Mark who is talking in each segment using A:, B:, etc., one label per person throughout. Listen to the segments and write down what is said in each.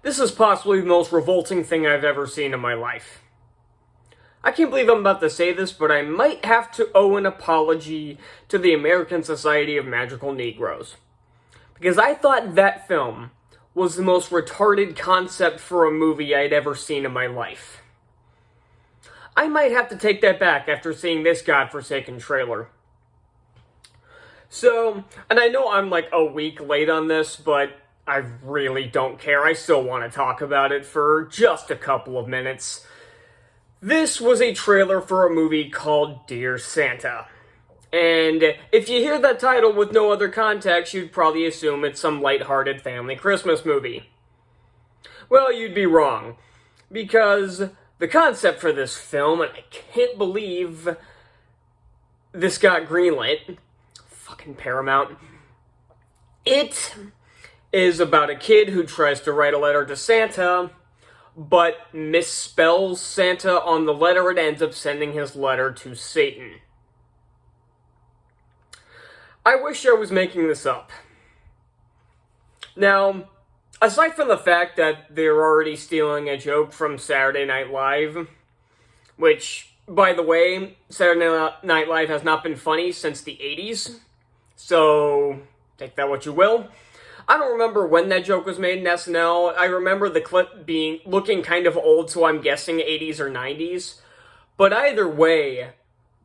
A: This is possibly the most revolting thing I've ever seen in my life. I can't believe I'm about to say this, but I might have to owe an apology to the American Society of Magical Negroes. Because I thought that film was the most retarded concept for a movie I'd ever seen in my life. I might have to take that back after seeing this godforsaken trailer. So, and I know I'm like a week late on this, but I really don't care. I still want to talk about it for just a couple of minutes. This was a trailer for a movie called Dear Santa. And if you hear that title with no other context, you'd probably assume it's some lighthearted family Christmas movie. Well, you'd be wrong. Because the concept for this film, and I can't believe this got greenlit, fucking Paramount, it is about a kid who tries to write a letter to Santa, but misspells Santa on the letter and ends up sending his letter to Satan. I wish I was making this up. Now, aside from the fact that they're already stealing a joke from Saturday Night Live, which, by the way, Saturday Night Live has not been funny since the 80s, so take that what you will. I don't remember when that joke was made in SNL. I remember the clip looking kind of old, so I'm guessing 80s or 90s. But either way,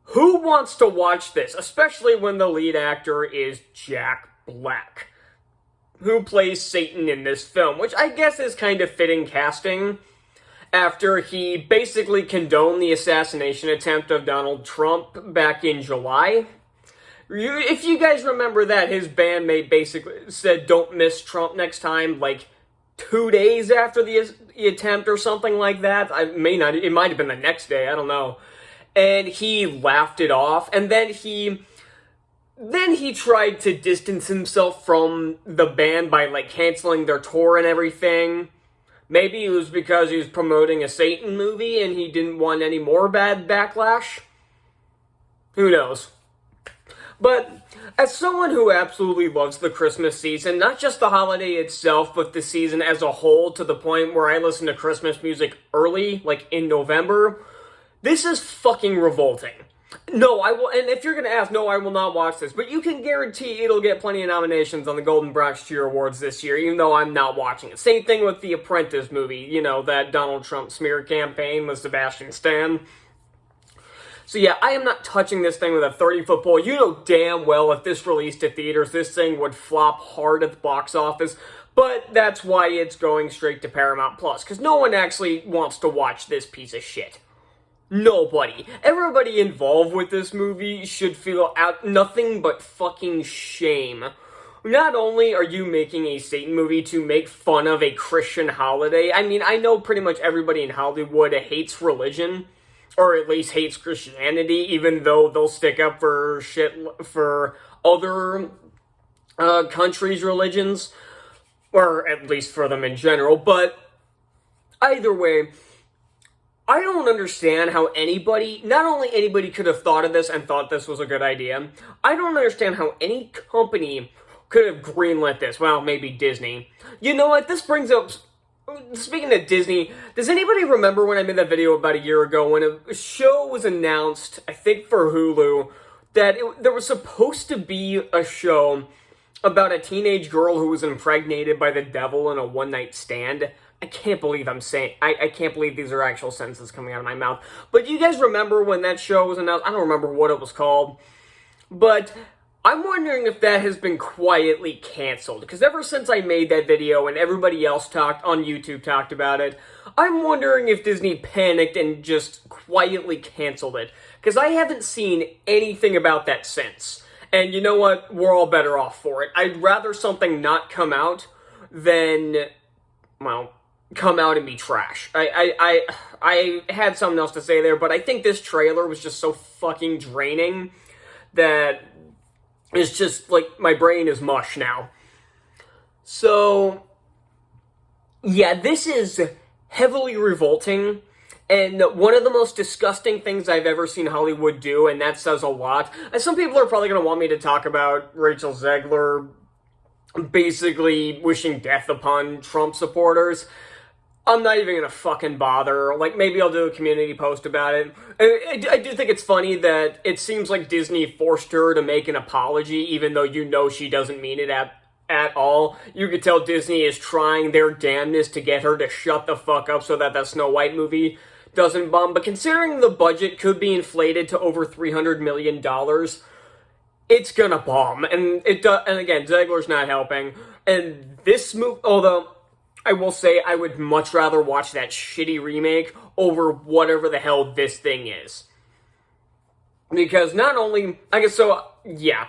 A: who wants to watch this? Especially when the lead actor is Jack Black, who plays Satan in this film, which I guess is kind of fitting casting, after he basically condoned the assassination attempt of Donald Trump back in July. If you guys remember that, his bandmate basically said, "Don't miss Trump next time," like 2 days after the attempt or something like that. It might have been the next day, I don't know. And he laughed it off, and then he tried to distance himself from the band by, like, canceling their tour and everything. Maybe it was because he was promoting a Satan movie and he didn't want any more bad backlash. Who knows? But as someone who absolutely loves the Christmas season, not just the holiday itself, but the season as a whole, to the point where I listen to Christmas music early, like in November, this is fucking revolting. No, I will, and if you're gonna ask, no, I will not watch this, but you can guarantee it'll get plenty of nominations on the Golden Bronx Cheer Awards this year, even though I'm not watching it. Same thing with The Apprentice movie, you know, that Donald Trump smear campaign with Sebastian Stan. So yeah, I am not touching this thing with a 30-foot pole. You know damn well if this released to theaters, this thing would flop hard at the box office. But that's why it's going straight to Paramount Plus, because no one actually wants to watch this piece of shit. Nobody. Everybody involved with this movie should feel nothing but fucking shame. Not only are you making a Satan movie to make fun of a Christian holiday, I mean, I know pretty much everybody in Hollywood hates religion, or at least hates Christianity, even though they'll stick up for shit for other countries' religions, or at least for them in general, but either way, I don't understand how not only anybody could have thought of this and thought this was a good idea, I don't understand how any company could have greenlit this. Well, maybe Disney. You know what, this brings up, speaking of Disney, does anybody remember when I made that video about a year ago when a show was announced, I think for Hulu, that there was supposed to be a show about a teenage girl who was impregnated by the devil in a one-night stand? I can't believe I'm saying, I can't believe these are actual sentences coming out of my mouth. But you guys remember when that show was announced? I don't remember what it was called. But I'm wondering if that has been quietly canceled. Because ever since I made that video and everybody else on YouTube talked about it, I'm wondering if Disney panicked and just quietly canceled it. Because I haven't seen anything about that since. And you know what? We're all better off for it. I'd rather something not come out than, well, come out and be trash. I had something else to say there, but I think this trailer was just so fucking draining that it's just, like, my brain is mush now. So, yeah, this is heavily revolting, and one of the most disgusting things I've ever seen Hollywood do, and that says a lot. And some people are probably going to want me to talk about Rachel Zegler basically wishing death upon Trump supporters. I'm not even gonna fucking bother. Like, maybe I'll do a community post about it. I do think it's funny that it seems like Disney forced her to make an apology, even though you know she doesn't mean it at all. You could tell Disney is trying their damnedest to get her to shut the fuck up so that Snow White movie doesn't bomb. But considering the budget could be inflated to over $300 million, it's gonna bomb. And it does. And again, Zegler's not helping. And this movie, although I will say I would much rather watch that shitty remake over whatever the hell this thing is. Because not only, I guess, so, yeah.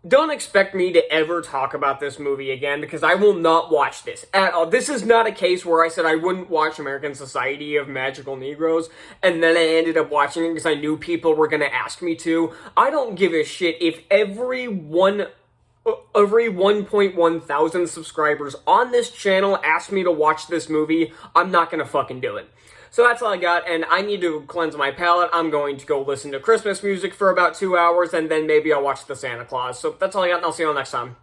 A: Don't expect me to ever talk about this movie again, because I will not watch this at all. This is not a case where I said I wouldn't watch American Society of Magical Negroes, and then I ended up watching it because I knew people were going to ask me to. I don't give a shit if every 1.1 thousand subscribers on this channel ask me to watch this movie. I'm not gonna fucking do it. So that's all I got, and I need to cleanse my palate. I'm going to go listen to Christmas music for about 2 hours, and then maybe I'll watch the Santa Claus. So that's all I got, and I'll see you all next time.